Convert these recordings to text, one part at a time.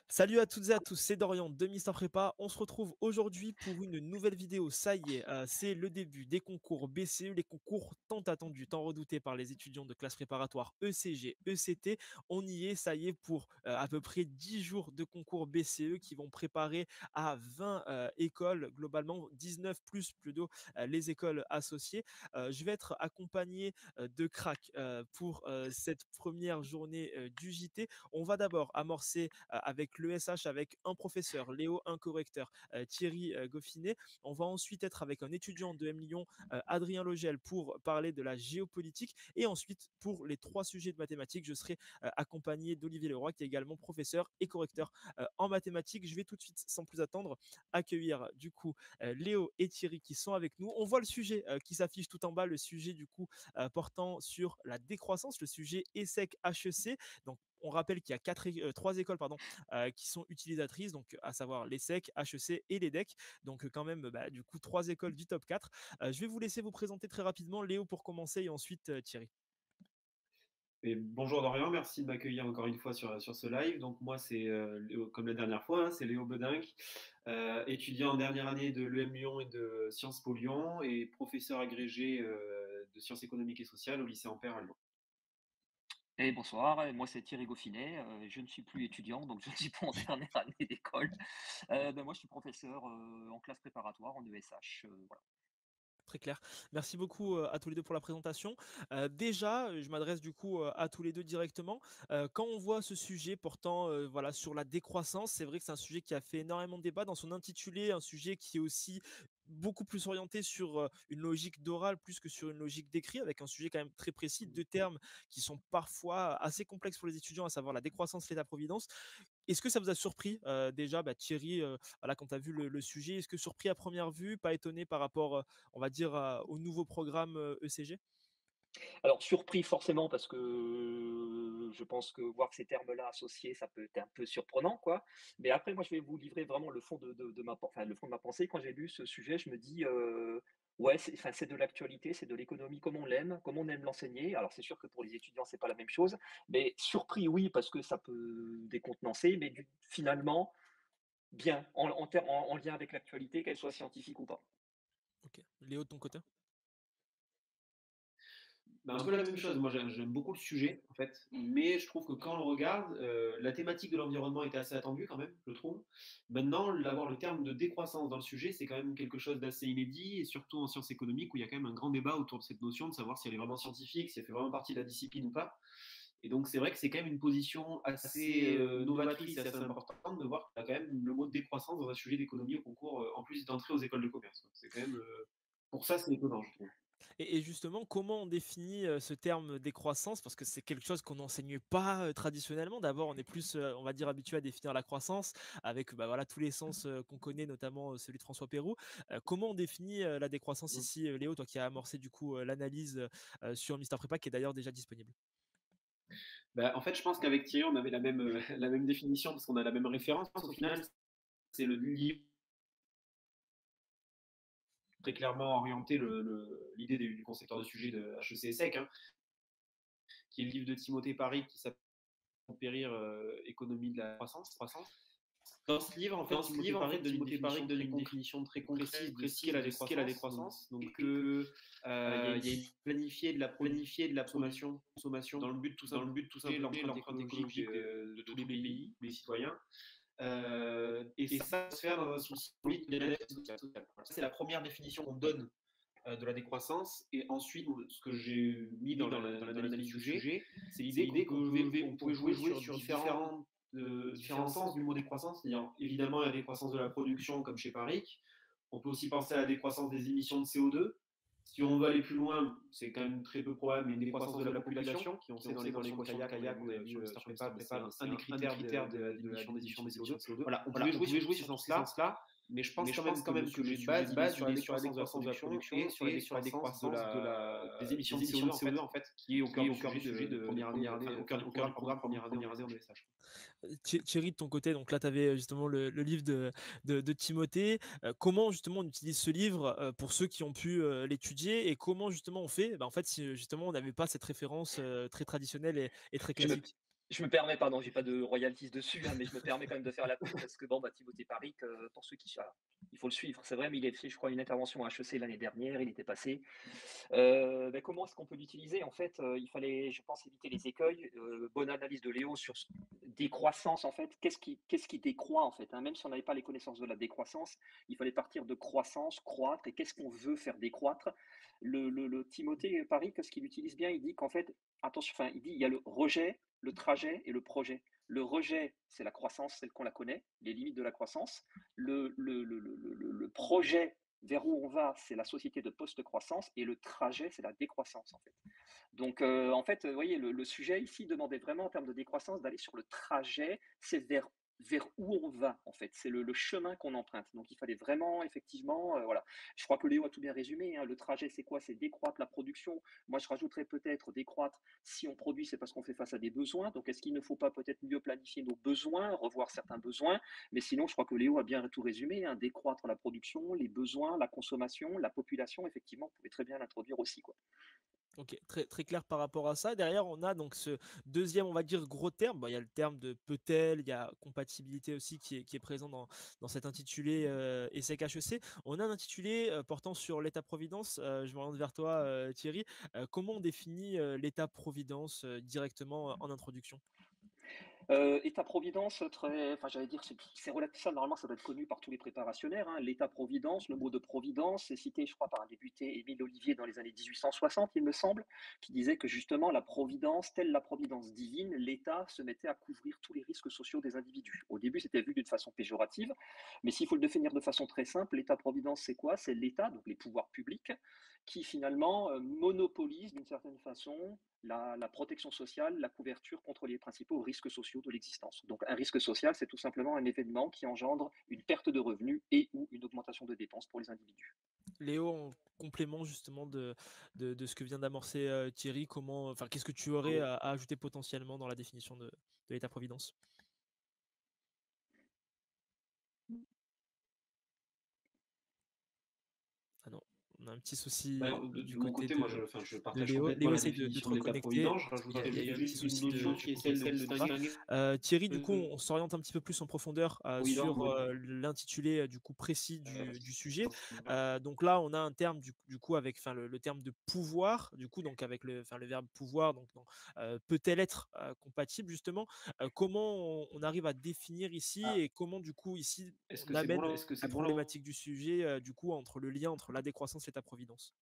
Salut à toutes et à tous, c'est Dorian de Mister Prépa. On se retrouve aujourd'hui pour une nouvelle vidéo. Ça y est, c'est le début des concours BCE, les concours tant attendus, tant redoutés par les étudiants de classe préparatoire ECG, ECT. On y est, ça y est, pour à peu près 10 jours de concours BCE qui vont préparer à 20 écoles, globalement 19 plus plutôt les écoles associées. Je vais être accompagné de cracks pour cette première journée du JT. On va d'abord amorcer avec l'ESH, avec un professeur, Léo, un correcteur, Thierry Goffinet. On va ensuite être avec un étudiant de M Lyon, Adrien Logel, pour parler de la géopolitique. Et ensuite, pour les 3 sujets de mathématiques, je serai accompagné d'Olivier Leroy, qui est également professeur et correcteur en mathématiques. Je vais tout de suite, sans plus attendre, accueillir du coup Léo et Thierry qui sont avec nous. On voit le sujet qui s'affiche tout en bas, le sujet du coup portant sur la décroissance, le sujet ESSEC HEC. Donc on rappelle qu'il y a 3 écoles qui sont utilisatrices, donc à savoir l'ESSEC, HEC et l'EDEC. Donc quand même, du coup, 3 écoles du top 4. Je vais vous laisser vous présenter très rapidement, Léo pour commencer et ensuite Thierry. Et bonjour Dorian, merci de m'accueillir encore une fois sur ce live. Donc moi c'est comme la dernière fois, hein, c'est Léo Bedinck, étudiant en dernière année de l'EM Lyon et de Sciences Po Lyon et professeur agrégé de sciences économiques et sociales au lycée Ampère à Lyon. Et bonsoir, moi c'est Thierry Goffinet, je ne suis plus étudiant, donc je ne suis pas en dernière année d'école. Moi je suis professeur en classe préparatoire en ESH. Voilà. Très clair. Merci beaucoup à tous les deux pour la présentation. Déjà, je m'adresse du coup à tous les deux directement. Quand on voit ce sujet portant voilà, sur la décroissance, c'est vrai que c'est un sujet qui a fait énormément de débat dans son intitulé, un sujet qui est aussi beaucoup plus orienté sur une logique d'oral plus que sur une logique d'écrit, avec un sujet quand même très précis, deux termes qui sont parfois assez complexes pour les étudiants, à savoir la décroissance et l'état-providence. Est-ce que ça vous a surpris déjà, Thierry, voilà, quand tu as vu le sujet, est-ce que surpris à première vue, pas étonné par rapport, on va dire, au nouveau programme ECG? Alors surpris forcément parce que je pense que voir ces termes-là associés, ça peut être un peu surprenant, quoi. Mais après, moi je vais vous livrer vraiment le fond le fond de ma pensée. Quand j'ai lu ce sujet, je me dis, ouais, c'est de l'actualité, c'est de l'économie comme on aime l'enseigner. Alors c'est sûr que pour les étudiants, c'est pas la même chose, mais surpris, oui, parce que ça peut décontenancer, mais finalement, bien, en lien avec l'actualité, qu'elle soit scientifique ou pas. OK. Léo, de ton côté? Ben, un peu la même chose, moi j'aime beaucoup le sujet en fait, mais je trouve que quand on le regarde, la thématique de l'environnement était assez attendue quand même, je trouve. Maintenant, l'avoir le terme de décroissance dans le sujet, c'est quand même quelque chose d'assez inédit, et surtout en sciences économiques où il y a quand même un grand débat autour de cette notion, de savoir si elle est vraiment scientifique, si elle fait vraiment partie de la discipline ou pas. Et donc c'est vrai que c'est quand même une position assez novatrice et assez importante de voir qu'il y a quand même le mot décroissance dans un sujet d'économie au concours, en plus d'entrer aux écoles de commerce. C'est quand même, pour ça c'est étonnant, je trouve. Et justement, comment on définit ce terme décroissance? Parce que c'est quelque chose qu'on n'enseigne pas traditionnellement. D'abord, on est plus, on va dire, habitué à définir la croissance avec voilà, tous les sens qu'on connaît, notamment celui de François Pérou. Comment on définit la décroissance ici, Léo, toi qui as amorcé du coup l'analyse sur Mister Prépa, qui est d'ailleurs déjà disponible? Bah, en fait, je pense qu'avec Thierry, on avait la même, la même définition parce qu'on a la même référence. Au final, c'est le livre très clairement orienté l'idée du concepteur de sujet de HEC ESSEC, hein, qui est le livre de Timothée Paris qui s'appelle Périr économie de la croissance. Dans ce livre, en fait, Timothée Paris donne une définition très concrète de ce qu'est la décroissance. Donc, il y a une planifiée de la consommation dans le but tout simplement de l'empreinte écologique de tous les pays, les citoyens. Et ça se faire dans un souci de bien-être social. C'est la première définition qu'on donne de la décroissance. Et ensuite, ce que j'ai mis dans l'analyse du sujet, c'est l'idée qu'on pouvait jouer sur différents sens du mot décroissance. C'est-à-dire, évidemment, il y a la décroissance de la production, comme chez Paris. On peut aussi penser à la décroissance des émissions de CO2. Si on veut aller plus loin, c'est quand même très peu probable, mais une décroissance de la population, qui on sait dans l'équation de kayak, on a vu sur Mr. Prépa, c'est un des critères de l'émission des CO2. Voilà, on pouvait jouer sur ce sens-là, mais je pense quand même que le sujet de base, il est sur la décroissance de la production et sur la décroissance des émissions de CO2, en fait, qui est au cœur du sujet de première année, au cœur du programme première année en ESH. Thierry, de ton côté, donc là, tu avais justement le livre de Timothée. Comment justement on utilise ce livre pour ceux qui ont pu l'étudier et comment justement on fait? En fait, si justement on n'avait pas cette référence très traditionnelle et très classique. Je me permets, pardon, j'ai pas de royalties dessus, hein, mais je me permets quand même de faire la pub parce que bon, bah, Timothée Paric, pour ceux qui voilà, il faut le suivre. C'est vrai, mais il a fait, je crois, une intervention à HEC l'année dernière, il était passé. Bah, comment est-ce qu'on peut l'utiliser? En fait, il fallait, je pense, éviter les écueils. Bonne analyse de Léo sur décroissance, en fait. Qu'est-ce qui décroît, en fait, hein? Même si on n'avait pas les connaissances de la décroissance, il fallait partir de croissance, croître, et qu'est-ce qu'on veut faire décroître? Le Timothée Paric, ce qu'il utilise bien, il dit qu'en fait, attention, enfin, il dit il y a le rejet, le trajet et le projet. Le rejet, c'est la croissance, celle qu'on la connaît, les limites de la croissance. Le projet vers où on va, c'est la société de post-croissance et le trajet, c'est la décroissance en fait. Donc en fait, vous voyez, le sujet ici demandait vraiment en termes de décroissance d'aller sur le trajet, c'est vers où on va en fait, c'est le chemin qu'on emprunte. Donc il fallait vraiment effectivement, voilà. Je crois que Léo a tout bien résumé, hein. Le trajet, c'est quoi? C'est décroître la production. Moi, je rajouterais peut-être décroître si on produit, c'est parce qu'on fait face à des besoins. Donc est-ce qu'il ne faut pas peut-être mieux planifier nos besoins, revoir certains besoins? Mais sinon, je crois que Léo a bien tout résumé, hein, décroître la production, les besoins, la consommation, la population, effectivement, vous pouvez très bien l'introduire aussi, quoi. OK, très très clair par rapport à ça. Derrière, on a donc ce deuxième, on va dire, gros terme. Bon, il y a le terme de peut-elle, il y a compatibilité aussi qui est présent dans cet intitulé, ESSEC HEC. On a un intitulé, portant sur l'État-providence. Je m'oriente vers toi, Thierry. Comment on définit, l'État-providence, directement, en introduction? État-providence, très, enfin, j'allais dire, c'est relatif, ça, normalement, ça doit être connu par tous les préparationnaires, hein. L'État-providence, le mot de providence, c'est cité, je crois, par un député, Émile Olivier, dans les années 1860, il me semble, qui disait que justement, la providence, telle la providence divine, l'État se mettait à couvrir tous les risques sociaux des individus. Au début, c'était vu d'une façon péjorative, mais s'il faut le définir de façon très simple, l'État-providence, c'est quoi? C'est l'État, donc les pouvoirs publics, qui finalement monopolise d'une certaine façon la protection sociale, la couverture contre les principaux risques sociaux de l'existence. Donc un risque social, c'est tout simplement un événement qui engendre une perte de revenus et ou une augmentation de dépenses pour les individus. Léo, en complément justement de ce que vient d'amorcer, Thierry, comment enfin, qu'est-ce que tu aurais à ajouter potentiellement dans la définition de l'État-providence? Ah non, on a un petit souci, Ben, de du mon côté côté, moi, je de partage Léo. complètement Léo, la essaye de te définition de reconnecter. l'État-providence. Je Il y a rajouterais eu un petit juste une souci notion de qui est celle de connexion là-bas. distinguer. Thierry, du coup, on s'oriente un petit peu plus en profondeur, Providence, sur, bon, l'intitulé, du coup précis parce du que sujet. c'est Donc là, on a un terme du coup avec enfin le terme de pouvoir, du coup donc avec le verbe pouvoir donc dans, peut-elle être, compatible justement? Comment on arrive à définir ici ah, et comment du coup ici est-ce on que c'est bon amène là? Est-ce que la c'est bon là? problématique du sujet, du coup entre le lien entre la décroissance et ta providence?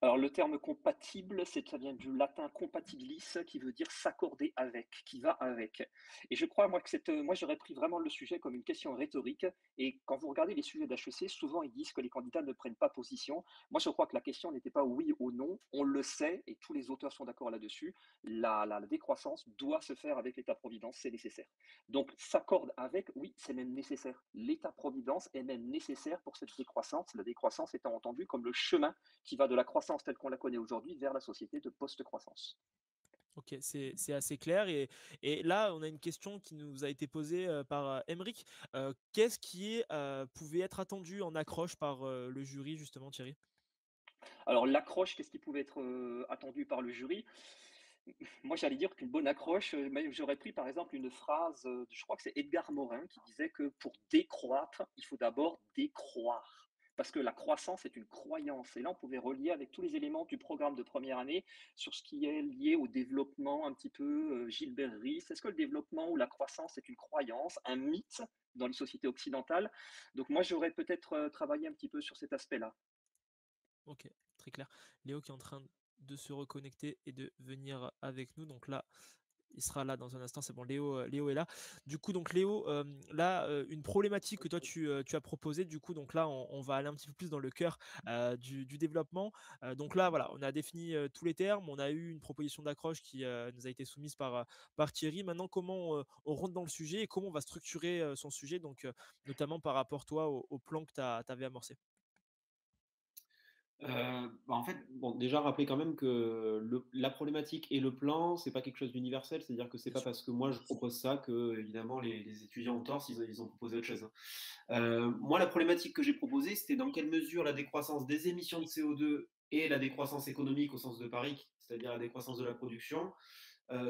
Alors le terme compatible, ça vient du latin compatibilis, qui veut dire s'accorder avec, qui va avec. Et je crois moi que moi j'aurais pris vraiment le sujet comme une question rhétorique. Et quand vous regardez les sujets d'HEC, souvent ils disent que les candidats ne prennent pas position. Moi je crois que la question n'était pas oui ou non. On le sait et tous les auteurs sont d'accord là-dessus. La décroissance doit se faire avec l'État-providence, c'est nécessaire. Donc s'accorde avec, oui, c'est même nécessaire. L'État-providence est même nécessaire pour cette décroissance. La décroissance étant entendue comme le chemin qui va de la croissance telle qu'on la connaît aujourd'hui vers la société de post-croissance. OK, c'est assez clair et là, on a une question qui nous a été posée, par, Aymeric. Qu'est-ce qui pouvait être attendu en accroche par, le jury justement, Thierry? Alors l'accroche, qu'est-ce qui pouvait être attendu par le jury? Moi, j'allais dire qu'une bonne accroche, mais j'aurais pris par exemple une phrase, je crois que c'est Edgar Morin qui disait que pour décroître, il faut d'abord décroire. Parce que la croissance est une croyance. Et là, on pouvait relier avec tous les éléments du programme de première année sur ce qui est lié au développement un petit peu Gilbert Rys. Est-ce que le développement ou la croissance est une croyance, un mythe dans les sociétés occidentales? Donc moi, j'aurais peut-être travaillé un petit peu sur cet aspect-là. OK, très clair. Léo qui est en train de se reconnecter et de venir avec nous. Donc là, il sera là dans un instant. C'est bon, Léo est là. Du coup, donc Léo, là, une problématique que toi tu as proposée. Du coup, donc là, on va aller un petit peu plus dans le cœur du développement. Donc là, voilà, on a défini tous les termes. On a eu une proposition d'accroche qui nous a été soumise par Thierry. Maintenant, comment on rentre dans le sujet et comment on va structurer son sujet, donc notamment par rapport toi au plan que tu avais amorcé. Bah, en fait, bon, déjà rappeler quand même que la problématique et le plan, c'est pas quelque chose d'universel. C'est-à-dire que c'est Bien pas sûr. parce que moi je propose ça que évidemment les étudiants ont tort s'ils ils ont proposé autre chose, hein. Moi, la problématique que j'ai proposée, c'était dans quelle mesure la décroissance des émissions de CO2 et la décroissance économique au sens de Paris, c'est-à-dire la décroissance de la production,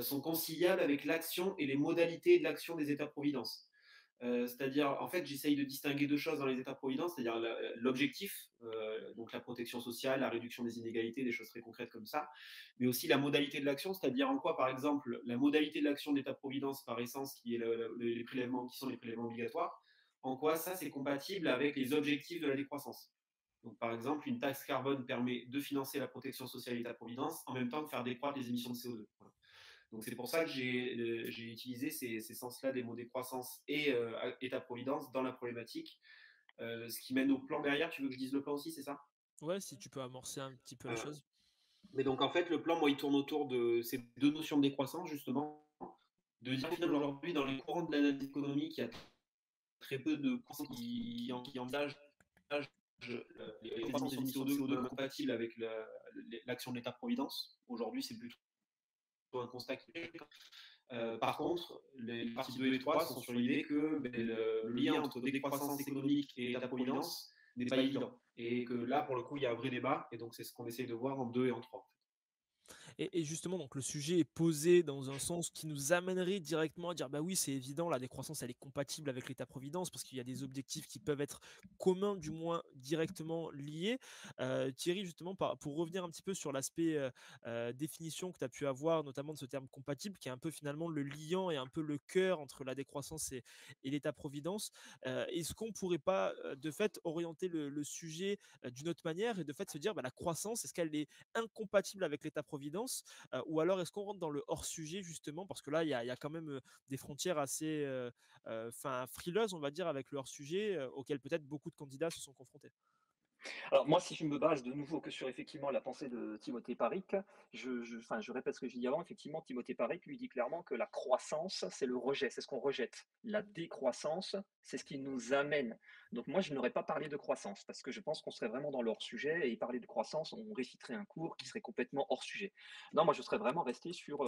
sont conciliables avec l'action et les modalités de l'action des États-providence. C'est-à-dire, en fait, j'essaye de distinguer deux choses dans les États-providence, c'est-à-dire l'objectif, donc la protection sociale, la réduction des inégalités, des choses très concrètes comme ça, mais aussi la modalité de l'action, c'est-à-dire en quoi, par exemple, la modalité de l'action de l'État-providence par essence, qui est les prélèvements, qui sont les prélèvements obligatoires, en quoi ça c'est compatible avec les objectifs de la décroissance. Donc, par exemple, une taxe carbone permet de financer la protection sociale et l'État-providence en même temps que faire décroître les émissions de CO2. Voilà. Donc c'est pour ça que j'ai utilisé ces sens-là des mots décroissance et État-providence dans la problématique. Ce qui mène au plan derrière, tu veux que je dise le plan aussi, c'est ça? Ouais, si tu peux amorcer un petit peu la Euh, chose. Mais donc en fait, le plan, moi, il tourne autour de ces deux notions de décroissance, justement, de dire aujourd'hui, dans les courants de l'analyse économique, il y a très peu de croissance qui engagent les croissances des émissions de CO2 compatibles avec l'action de l'État-providence. Aujourd'hui, c'est plutôt un constat qui est. Par contre, les parties 2 et 3 sont sur l'idée que le lien entre décroissance économique et État-providence n'est pas évident. Et que là, pour le coup, il y a un vrai débat. Et donc, c'est ce qu'on essaye de voir en 2 et en 3. Et justement, donc le sujet est posé dans un sens qui nous amènerait directement à dire bah oui, c'est évident, la décroissance elle est compatible avec l'État-providence parce qu'il y a des objectifs qui peuvent être communs, du moins directement liés. Thierry, justement, pour revenir un petit peu sur l'aspect définition que tu as pu avoir, notamment de ce terme compatible, qui est un peu finalement le liant et un peu le cœur entre la décroissance et l'État-providence, est-ce qu'on pourrait pas de fait orienter le sujet d'une autre manière et de fait se dire bah, la croissance, est-ce qu'elle est incompatible avec l'État-providence ou alors est-ce qu'on rentre dans le hors-sujet justement parce que là il y a quand même des frontières assez frileuses on va dire avec le hors-sujet auquel peut-être beaucoup de candidats se sont confrontés. Alors moi, si je me base de nouveau que sur effectivement la pensée de Timothée Paric, enfin, je répète ce que j'ai dit avant, effectivement, Timothée Paric lui dit clairement que la croissance, c'est le rejet, c'est ce qu'on rejette. La décroissance, c'est ce qui nous amène. Donc moi, je n'aurais pas parlé de croissance, parce que je pense qu'on serait vraiment dans le hors-sujet, et parler de croissance, on réciterait un cours qui serait complètement hors-sujet. Non, moi, je serais vraiment resté sur,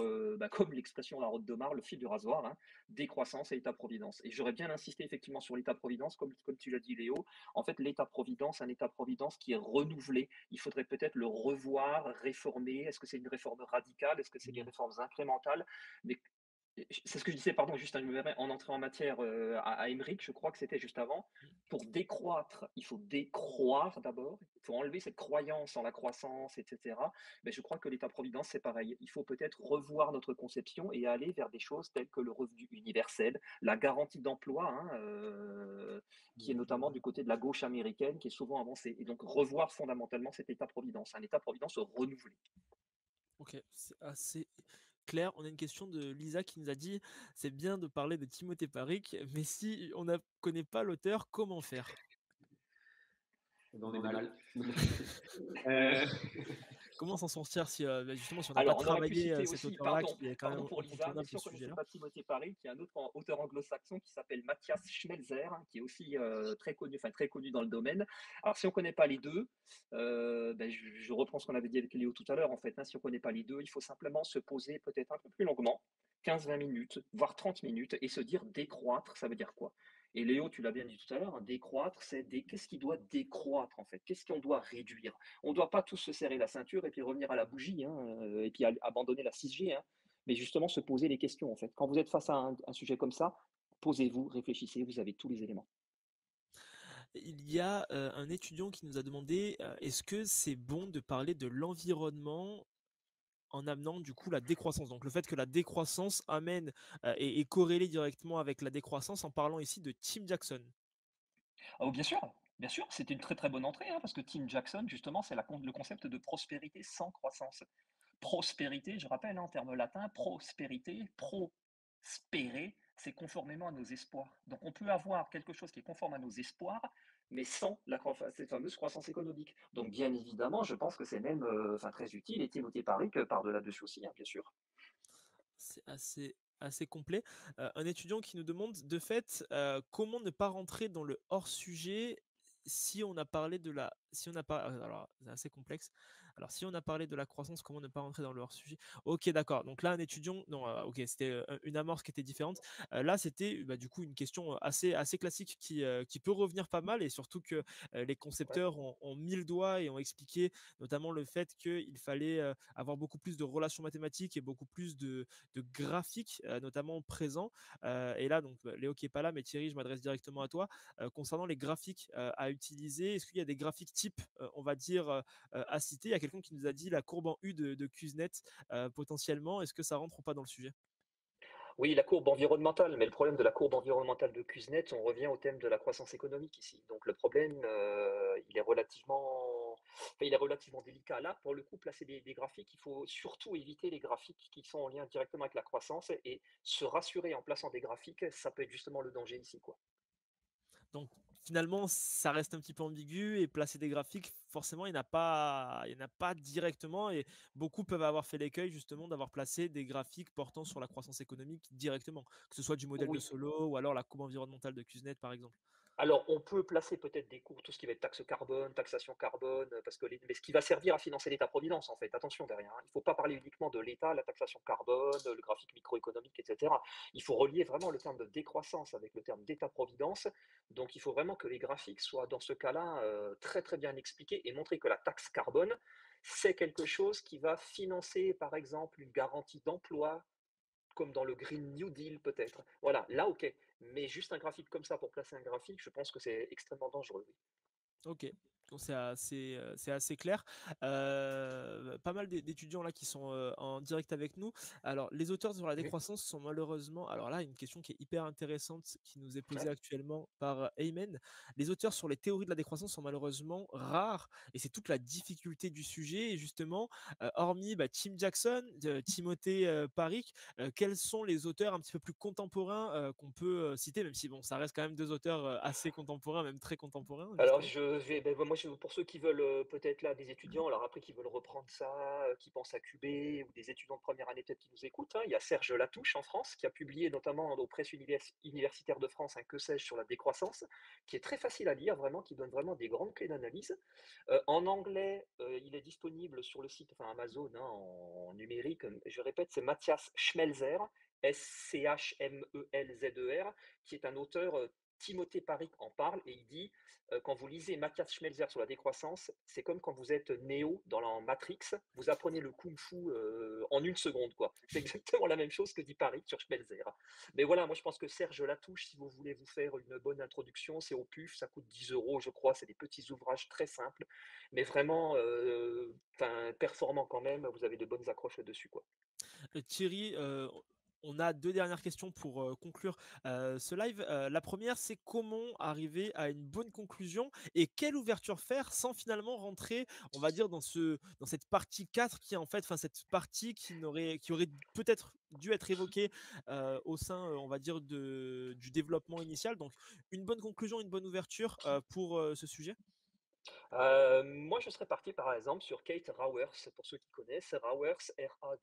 comme l'expression la route de Mar, le fil du rasoir, hein, décroissance et État-providence. Et j'aurais bien insisté effectivement sur l'État-providence, comme tu l'as dit Léo, en fait, l'État-providence, un État-providence qui est renouvelé. Il faudrait peut-être le revoir, réformer. Est-ce que c'est une réforme radicale? Est-ce que c'est des réformes incrémentales? Mais c'est ce que je disais, pardon, juste, hein, je me permets, en entrée en matière à Emmerich, je crois que c'était juste avant. Pour décroître, il faut décroître d'abord. Il faut enlever cette croyance en la croissance, etc. Mais je crois que l'État-providence, c'est pareil. Il faut peut-être revoir notre conception et aller vers des choses telles que le revenu universel, la garantie d'emploi, hein, qui est notamment du côté de la gauche américaine, qui est souvent avancée. Et donc revoir fondamentalement cet État-providence, un État-providence renouvelé. Ok, c'est assez clair. On a une question de Lisa qui nous a dit c'est bien de parler de Timothée Paric, mais si on ne connaît pas l'auteur, comment faire? On est mal. euh, Comment s'en sortir si justement si on n'a pas Alors, on aurait pu travaillé citer cet aussi, auteur-là qui est quand même pardon pour Lisa, mais incontournable si sur on ce ne connaissait sujet-là? pas Timothée Paré, qui est un autre auteur anglo-saxon qui s'appelle Matthias Schmelzer, hein, qui est aussi très connu dans le domaine. Alors, si on ne connaît pas les deux, je reprends ce qu'on avait dit avec Léo tout à l'heure, en fait, hein, si on ne connaît pas les deux, il faut simplement se poser peut-être un peu plus longuement, 15-20 minutes, voire 30 minutes, et se dire décroître, ça veut dire quoi? Et Léo, tu l'as bien dit tout à l'heure, hein, décroître, qu'est-ce qui doit décroître en fait? Qu'est-ce qu'on doit réduire? On ne doit pas tous se serrer la ceinture et puis revenir à la bougie, hein, et puis abandonner la 6G, hein, mais justement se poser les questions en fait. Quand vous êtes face à un sujet comme ça, posez-vous, réfléchissez, vous avez tous les éléments. Il y a un étudiant qui nous a demandé est-ce que c'est bon de parler de l'environnement en amenant du coup la décroissance. Donc le fait que la décroissance amène et est corrélée directement avec la décroissance en parlant ici de Tim Jackson. Oh, bien sûr, c'était une très très bonne entrée, hein, parce que Tim Jackson, justement, c'est le concept de prospérité sans croissance. Prospérité, je rappelle, hein, en termes latins, prospérité, prospérer, c'est conformément à nos espoirs. Donc on peut avoir quelque chose qui est conforme à nos espoirs, mais sans cette fameuse croissance économique. Donc bien évidemment, je pense que c'est même très utile, et Timothée Paric parle de là-dessus aussi, hein, bien sûr. C'est assez complet. Un étudiant qui nous demande de fait comment ne pas rentrer dans le hors sujet si on a parlé de la si on a pas alors c'est assez complexe Alors, si on a parlé de la croissance, comment ne pas rentrer dans le hors-sujet? OK, d'accord. Donc là, un étudiant, non, OK, c'était une amorce qui était différente. Là, c'était bah, du coup une question assez classique qui peut revenir pas mal et surtout que les Ouais. concepteurs ont mis le doigt et ont expliqué notamment le fait qu'il fallait avoir beaucoup plus de relations mathématiques et beaucoup plus de graphiques, notamment présents. Et là, donc, Léo qui est pas là, mais Thierry, je m'adresse directement à toi. Concernant les graphiques à utiliser, est-ce qu'il y a des graphiques types, on va dire, à citer? Il y a quelqu'un qui nous a dit la courbe en U de Kuznets, potentiellement. Est-ce que ça rentre ou pas dans le sujet? Oui, la courbe environnementale, mais le problème de la courbe environnementale de Kuznets, on revient au thème de la croissance économique ici. Donc le problème, il est relativement délicat. Là, pour le coup, placer des graphiques, il faut surtout éviter les graphiques qui sont en lien directement avec la croissance et se rassurer en plaçant des graphiques, ça peut être justement le danger ici, quoi. Donc finalement, ça reste un petit peu ambigu et placer des graphiques, forcément, il n'y en a pas directement et beaucoup peuvent avoir fait l'écueil justement d'avoir placé des graphiques portant sur la croissance économique directement, que ce soit du modèle de Oui. Solow ou alors la courbe environnementale de Kuznets par exemple. Alors, on peut placer peut-être des cours, tout ce qui va être taxe carbone, taxation carbone, parce que mais ce qui va servir à financer l'État-providence, en fait. Attention derrière, hein. Il ne faut pas parler uniquement de l'État, la taxation carbone, le graphique microéconomique, etc. Il faut relier vraiment le terme de décroissance avec le terme d'État-providence. Donc, il faut vraiment que les graphiques soient, dans ce cas-là, très très bien expliqués et montrer que la taxe carbone, c'est quelque chose qui va financer, par exemple, une garantie d'emploi comme dans le Green New Deal peut-être. Voilà, là OK. Mais juste un graphique comme ça pour placer un graphique, je pense que c'est extrêmement dangereux, oui. OK, donc c'est assez clair. Pas mal d'étudiants là qui sont, en direct avec nous. Alors les auteurs sur la Mmh. décroissance sont malheureusement alors là, une question qui est hyper intéressante qui nous est posée Ouais. actuellement par Ayman. Les auteurs sur les théories de la décroissance sont malheureusement rares et c'est toute la difficulté du sujet et justement, hormis, bah, Tim Jackson, Timothée, Parikh, quels sont les auteurs un petit peu plus contemporains, qu'on peut, citer? Même si bon, ça reste quand même 2 auteurs, assez contemporains, même très contemporains Alors justement. je vais beh, moi je pour ceux qui veulent, peut-être là des étudiants, alors après qui veulent reprendre ça, qui pensent à QB ou des étudiants de première année peut-être qui nous écoutent, hein. Il y a Serge Latouche en France qui a publié notamment aux presses universitaires de France un «Que sais-je sur la décroissance», qui est très facile à lire vraiment, qui donne vraiment des grandes clés d'analyse. En anglais, il est disponible sur le site, enfin Amazon, hein, en numérique, je répète, c'est Matthias Schmelzer, Schmelzer, qui est un auteur, Timothée Parikh en parle et il dit, quand vous lisez Matthias Schmelzer sur la décroissance, c'est comme quand vous êtes Neo dans la Matrix, vous apprenez le kung-fu, en une seconde, quoi. C'est exactement la même chose que dit Parikh sur Schmelzer. Mais voilà, moi je pense que Serge Latouche, si vous voulez vous faire une bonne introduction, c'est au PUF, ça coûte 10 euros, je crois, c'est des petits ouvrages très simples, mais vraiment enfin, performants quand même, vous avez de bonnes accroches là-dessus, quoi. Thierry, on a 2 dernières questions pour, conclure, ce live. La première, c'est comment arriver à une bonne conclusion et quelle ouverture faire sans finalement rentrer, on va dire, dans cette partie 4 qui est en fait enfin cette partie qui aurait peut-être dû être évoquée, au sein, on va dire du développement initial. Donc une bonne conclusion, une bonne ouverture, pour, ce sujet? Moi, je serais parti, par exemple, sur Kate Raworth, pour ceux qui connaissent. Raworth, Raworth.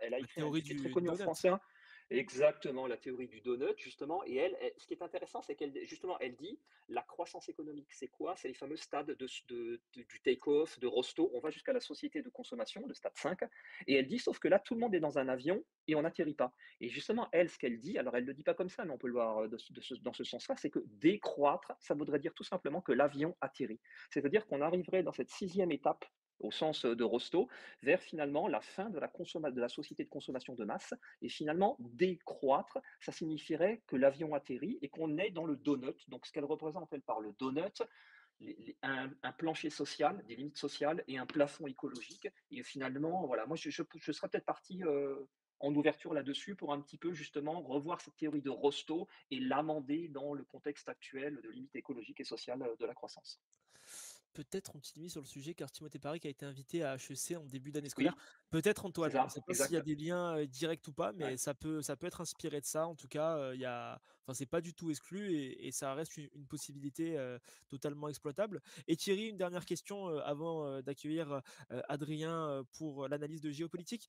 Elle a La écrit un théorie livre qui est très du connu en donut? français, hein. Exactement, la théorie du donut, justement. Et ce qui est intéressant, c'est justement, elle dit, la croissance économique, c'est quoi? C'est les fameux stades du take-off, de Rostow. On va jusqu'à la société de consommation, le stade 5. Et elle dit, sauf que là, tout le monde est dans un avion et on n'atterrit pas. Et justement, elle, ce qu'elle dit, alors elle ne le dit pas comme ça, mais on peut le voir dans ce sens-là, c'est que décroître, ça voudrait dire tout simplement que l'avion atterrit. C'est-à-dire qu'on arriverait dans cette sixième étape, au sens de Rostow, vers finalement la fin de la société de consommation de masse. Et finalement, décroître, ça signifierait que l'avion atterrit et qu'on est dans le donut. Donc, ce qu'elle représente, elle, par le donut, un plancher social, des limites sociales et un plafond écologique. Et finalement, voilà, moi, je serais peut-être parti en ouverture là-dessus pour un petit peu justement revoir cette théorie de Rostow et l'amender dans le contexte actuel de limites écologiques et sociales de la croissance. Peut-être ont-ils mis sur le sujet car Timothée Parric a été invité à HEC en début d'année scolaire. Oui, Peut-être c'est Antoine, on ne ça, sait pas s'il y a exact. des liens, directs ou pas, mais Ouais. ça peut être inspiré de ça. En tout cas, il y a enfin, c'est pas du tout exclu et ça reste une possibilité, totalement exploitable. Et Thierry, une dernière question, avant, d'accueillir, Adrien, pour l'analyse de géopolitique.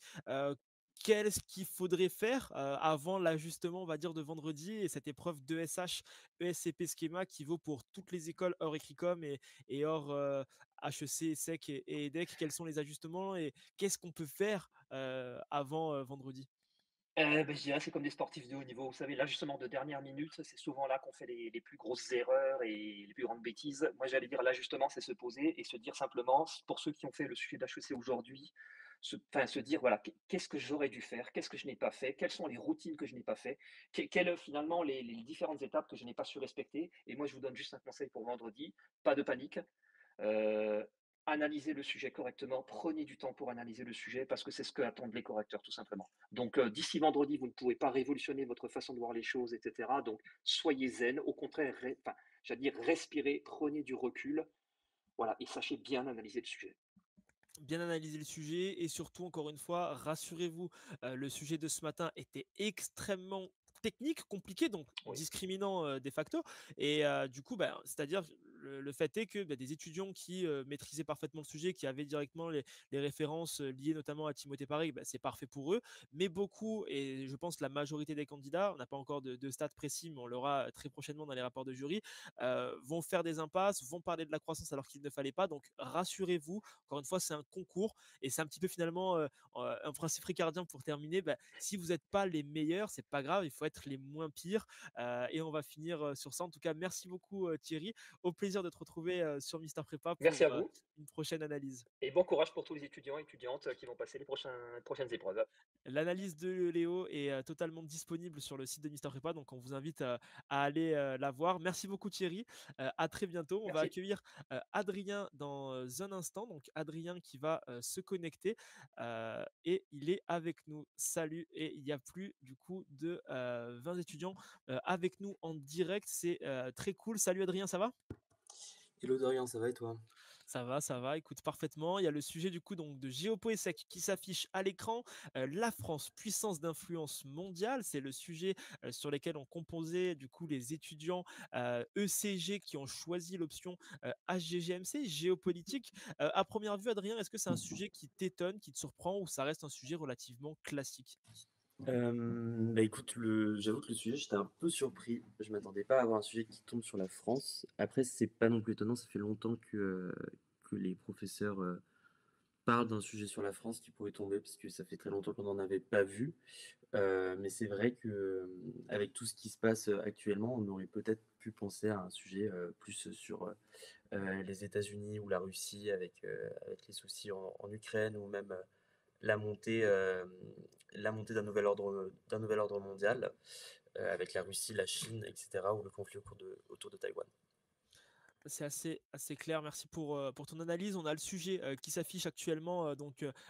qu'est-ce qu'il faudrait faire avant l'ajustement, on va dire, de vendredi et cette épreuve d'ESH, ESCP Schema qui vaut pour toutes les écoles hors Ecricom et hors HEC, SEC et EDEC. Quels sont les ajustements et qu'est-ce qu'on peut faire avant vendredi? Je dirais c'est comme des sportifs de haut niveau. Vous savez, l'ajustement de dernière minute, c'est souvent là qu'on fait les plus grosses erreurs et les plus grandes bêtises. Moi, j'allais dire l'ajustement, c'est se poser et se dire simplement, pour ceux qui ont fait le sujet d'HEC aujourd'hui, se dire, voilà, qu'est-ce que j'aurais dû faire? Qu'est-ce que je n'ai pas fait? Quelles sont les routines que je n'ai pas fait? Quelles, finalement, les différentes étapes que je n'ai pas su respecter? Et moi, je vous donne juste un conseil pour vendredi, pas de panique. Heu, Analysez le sujet correctement, prenez du temps pour analyser le sujet parce que c'est ce qu'attendent les correcteurs tout simplement. Donc d'ici vendredi, vous ne pouvez pas révolutionner votre façon de voir les choses et cetera, donc soyez zen, au contraire, j'allais dire respirez, prenez du recul, voilà et sachez bien analyser le sujet. Bien analyser le sujet et surtout, encore une fois, rassurez-vous, le sujet de ce matin était extrêmement technique, compliqué, donc Oui. discriminant de facto. Et du coup, bah, c'est-à-dire le fait est que bah, des étudiants qui maîtrisaient parfaitement le sujet, qui avaient directement les références liées notamment à Timothée Paris, bah, c'est parfait pour eux. Mais beaucoup, et je pense la majorité des candidats, on n'a pas encore de stats précis, mais on l'aura très prochainement dans les rapports de jury, vont faire des impasses, vont parler de la croissance alors qu'il ne fallait pas. Donc rassurez-vous, encore une fois, c'est un concours et c'est un petit peu finalement un principe ricardien pour terminer. Bah, si vous n'êtes pas les meilleurs, c'est pas grave, il faut être les moins pires. Et on va finir sur ça. En tout cas, merci beaucoup Thierry. Au plaisir de te retrouver sur Mister Prépa Merci à pour vous une prochaine analyse. et bon courage pour tous les étudiants et étudiantes qui vont passer les prochaines épreuves. L'analyse de Léo est totalement disponible sur le site de Mister Prépa, donc on vous invite à aller la voir. Merci beaucoup Thierry. À très bientôt. On va Merci. accueillir Adrien dans un instant. Donc Adrien qui va se connecter et il est avec nous. Salut. Et il y a plus du coup de 20 étudiants avec nous en direct. C'est très cool. Salut Adrien, ça va? Hello Dorian, ça va et toi? Ça va, écoute parfaitement. Il y a le sujet du coup donc de Géopoésec qui s'affiche à l'écran. La France, puissance d'influence mondiale, c'est le sujet sur lequel ont composé du coup les étudiants ECG qui ont choisi l'option HGGMC, géopolitique. À première vue, Adrien, est-ce que c'est un sujet qui t'étonne, qui te surprend ou ça reste un sujet relativement classique? Écoute, j'avoue que le sujet, j'étais un peu surpris. Je m'attendais pas à avoir un sujet qui tombe sur la France. Après, c'est pas non plus étonnant, ça fait longtemps que les professeurs parlent d'un sujet sur la France qui pourrait tomber, parce que ça fait très longtemps qu'on n'en avait pas vu. Mais c'est vrai que avec tout ce qui se passe actuellement, on aurait peut-être pu penser à un sujet plus sur les États-Unis ou la Russie avec les soucis en Ukraine ou même la montée, la montée d'un nouvel ordre mondial avec la Russie, la Chine, etc., ou le conflit autour de Taïwan. C'est assez clair. Merci pour ton analyse. On a le sujet qui s'affiche actuellement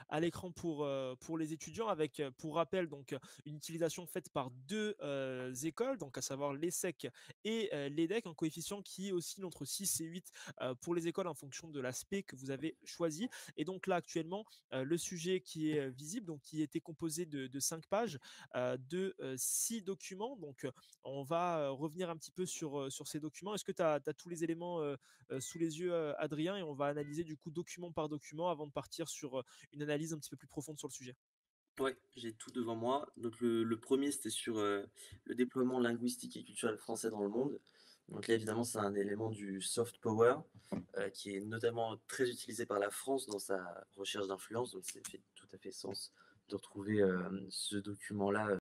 à l'écran pour les étudiants avec, pour rappel, une utilisation faite par deux écoles, donc à savoir l'ESSEC et l'EDEC, un coefficient qui oscille entre 6 et 8 pour les écoles en fonction de l'aspect que vous avez choisi. Et donc là, actuellement, le sujet qui est visible, donc qui était composé de 5 pages, de 6 documents. Donc, on va revenir un petit peu sur ces documents. Est-ce que tu as tous les éléments sous les yeux, Adrien, et on va analyser du coup document par document avant de partir sur une analyse un petit peu plus profonde sur le sujet. Ouais, j'ai tout devant moi. Donc le premier, c'était sur le déploiement linguistique et culturel français dans le monde. Donc là, évidemment, c'est un élément du soft power qui est notamment très utilisé par la France dans sa recherche d'influence. Donc ça fait tout à fait sens de retrouver ce document-là